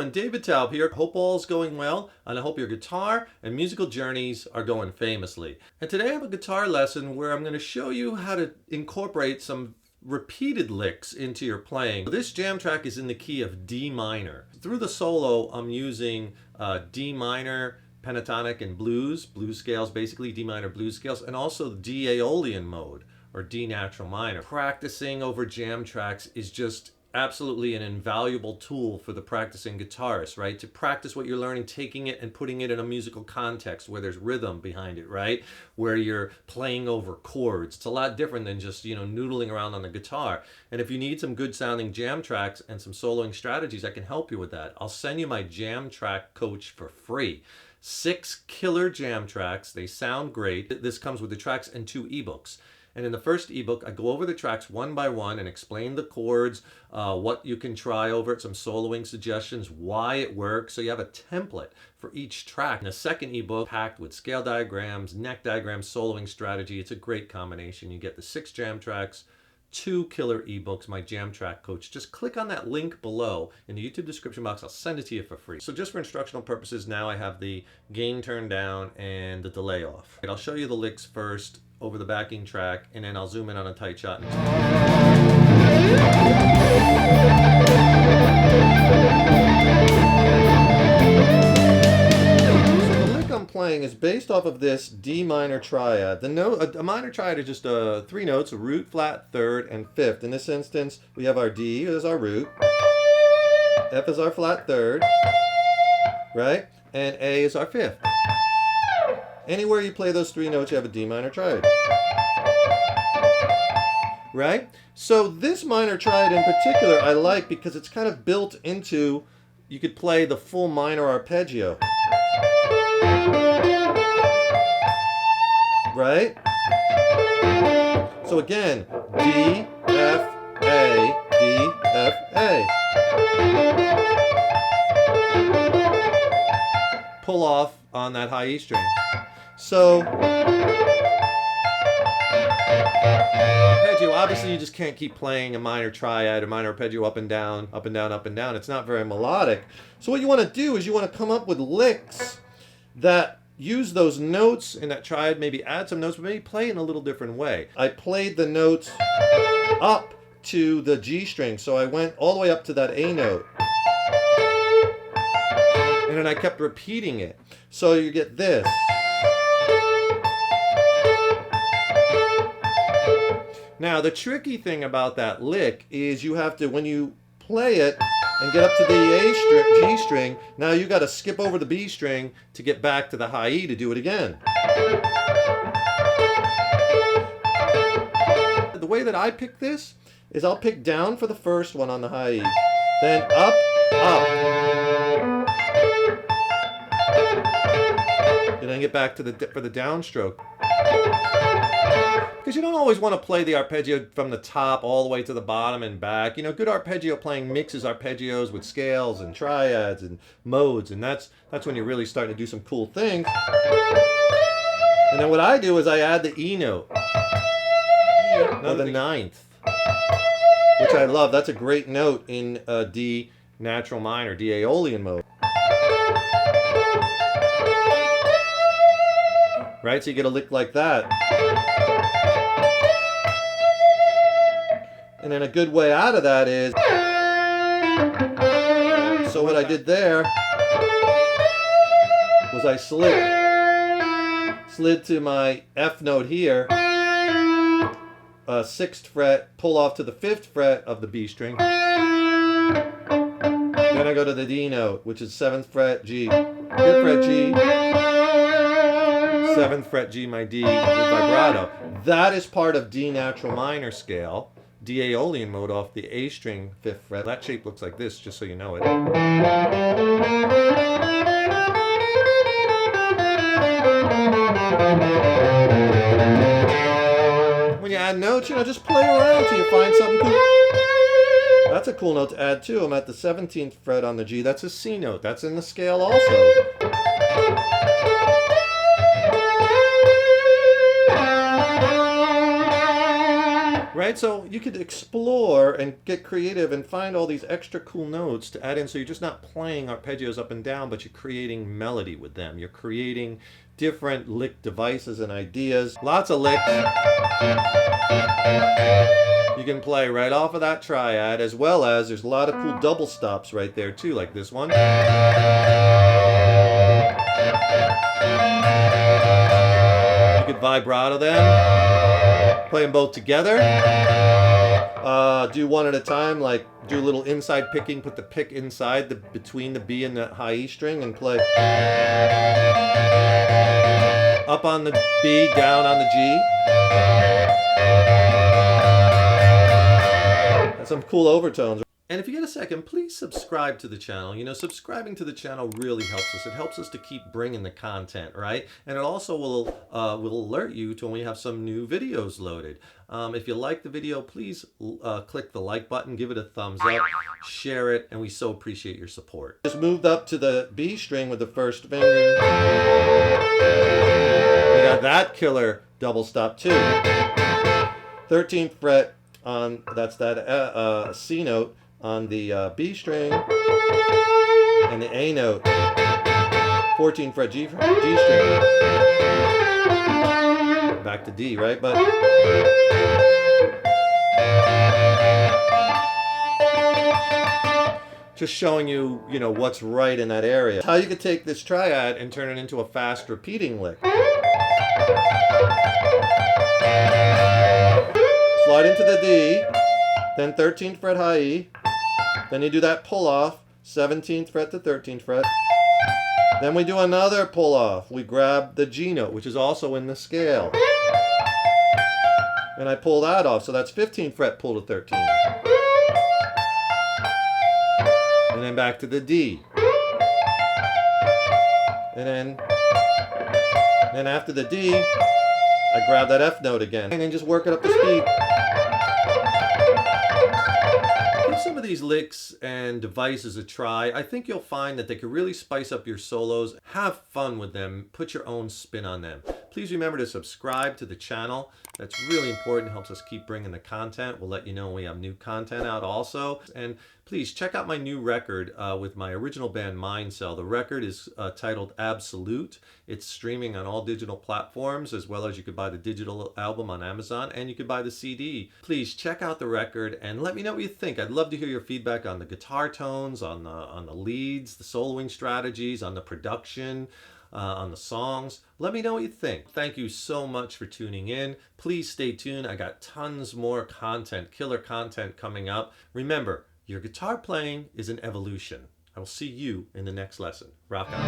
everyone, David Taub here. Hope all's going well, and I hope your guitar and musical journeys are going famously. And today I have a guitar lesson where I'm going to show you how to incorporate some repeated licks into your playing. This jam track is in the key of D minor. Through the solo, I'm using D minor, pentatonic, and blues scales, basically D minor blues scales, and also D Aeolian mode, or D natural minor. Practicing over jam tracks is just absolutely an invaluable tool for the practicing guitarist, right? To practice what you're learning, taking it and putting it in a musical context where there's rhythm behind it, right? Where you're playing over chords. It's a lot different than just, noodling around on the guitar. And if you need some good sounding jam tracks and some soloing strategies, I can help you with that. I'll send you my jam track coach for free. 6 killer jam tracks. They sound great. This comes with the tracks and 2 ebooks. And in the first ebook, I go over the tracks one by one and explain the chords, what you can try over it, some soloing suggestions, why it works. So you have a template for each track. And the second ebook, packed with scale diagrams, neck diagrams, soloing strategy. It's a great combination. You get the 6 jam tracks, 2 killer ebooks, my jam track coach. Just click on that link below in the YouTube description box. I'll send it to you for free. So just for instructional purposes, now I have the gain turned down and the delay off. I'll show you the licks first over the backing track, and then I'll zoom in on a tight shot. So the lick I'm playing is based off of this D minor triad. A minor triad is just 3 notes: a root, flat, third, and fifth. In this instance, we have our D as our root, F is our flat third, right? And A is our fifth. Anywhere you play those 3 notes, you have a D minor triad. Right? So this minor triad in particular I like because it's kind of built into, you could play the full minor arpeggio. Right? So again, D, F, A, D, F, A. Pull off on that high E string. So, arpeggio, obviously you just can't keep playing a minor triad or minor arpeggio up and down, up and down, up and down. It's not very melodic. So what you want to do is you want to come up with licks that use those notes in that triad, maybe add some notes, but maybe play in a little different way. I played the notes up to the G string, so I went all the way up to that A note. And then I kept repeating it. So you get this. Now, the tricky thing about that lick is you have to, when you play it and get up to the G string, now you got to skip over the B string to get back to the high E to do it again. The way that I pick this is I'll pick down for the first one on the high E, then up, up. And then get back to for the downstroke. Because you don't always want to play the arpeggio from the top all the way to the bottom and back. Good arpeggio playing mixes arpeggios with scales and triads and modes, and that's when you're really starting to do some cool things. And then what I do is I add the E note, or the 9th, which I love. That's a great note in D natural minor, D Aeolian mode. Right, so you get a lick like that. And then a good way out of that is, so what I did there was I slid to my F note here, 6th fret, pull off to the 5th fret of the B string. Then I go to the D note, which is 7th fret G, 5th fret G, 7th fret G, my D with vibrato. That is part of D natural minor scale, D Aeolian mode off the A string 5th fret. That shape looks like this, just so you know it. When you add notes, just play around till you find something cool. That's a cool note to add too. I'm at the 17th fret on the G. That's a C note. That's in the scale also. Right? right? So you could explore and get creative and find all these extra cool notes to add in, so you're just not playing arpeggios up and down, but you're creating melody with them. You're creating different lick devices and ideas. Lots of licks you can play right off of that triad, as well as there's a lot of cool double stops right there too, like this one. You could vibrato them, play them both together. Do one at a time, like do a little inside picking, put the pick inside between the B and the high E string and play up on the B, down on the G. That's some cool overtones. And if you get a second, please subscribe to the channel. You know, subscribing to the channel really helps us. It helps us to keep bringing the content, right? And it also will alert you to when we have some new videos loaded. If you like the video, please click the like button, give it a thumbs up, share it, and we so appreciate your support. Just moved up to the B string with the first finger. We got that killer double stop too. 13th fret on, that's that C note on the B string, and the A note, 14th fret G string. Back to D, right? But just showing you, you know, what's right in that area. How you could take this triad and turn it into a fast repeating lick. Slide into the D, then 13th fret high E, then you do that pull off, 17th fret to 13th fret. Then we do another pull off. We grab the G note, which is also in the scale. And I pull that off, so that's 15th fret pull to 13. And then back to the D. And then after the D, I grab that F note again. And then just work it up to speed. Give some of these licks and devices a try. I think you'll find that they can really spice up your solos. Have fun with them. Put your own spin on them. Please remember to subscribe to the channel. That's really important. It helps us keep bringing the content. We'll let you know when we have new content out also. And please check out my new record with my original band Mindcell. The record is titled Absolute. It's streaming on all digital platforms, as well as you could buy the digital album on Amazon, and you could buy the CD. Please check out the record and let me know what you think. I'd love to hear your feedback on the guitar tones, on the leads, the soloing strategies, on the production, on the songs. Let me know what you think. Thank you so much for tuning in. Please stay tuned. I got tons more content, killer content coming up. Remember, your guitar playing is an evolution. I will see you in the next lesson. Rock on.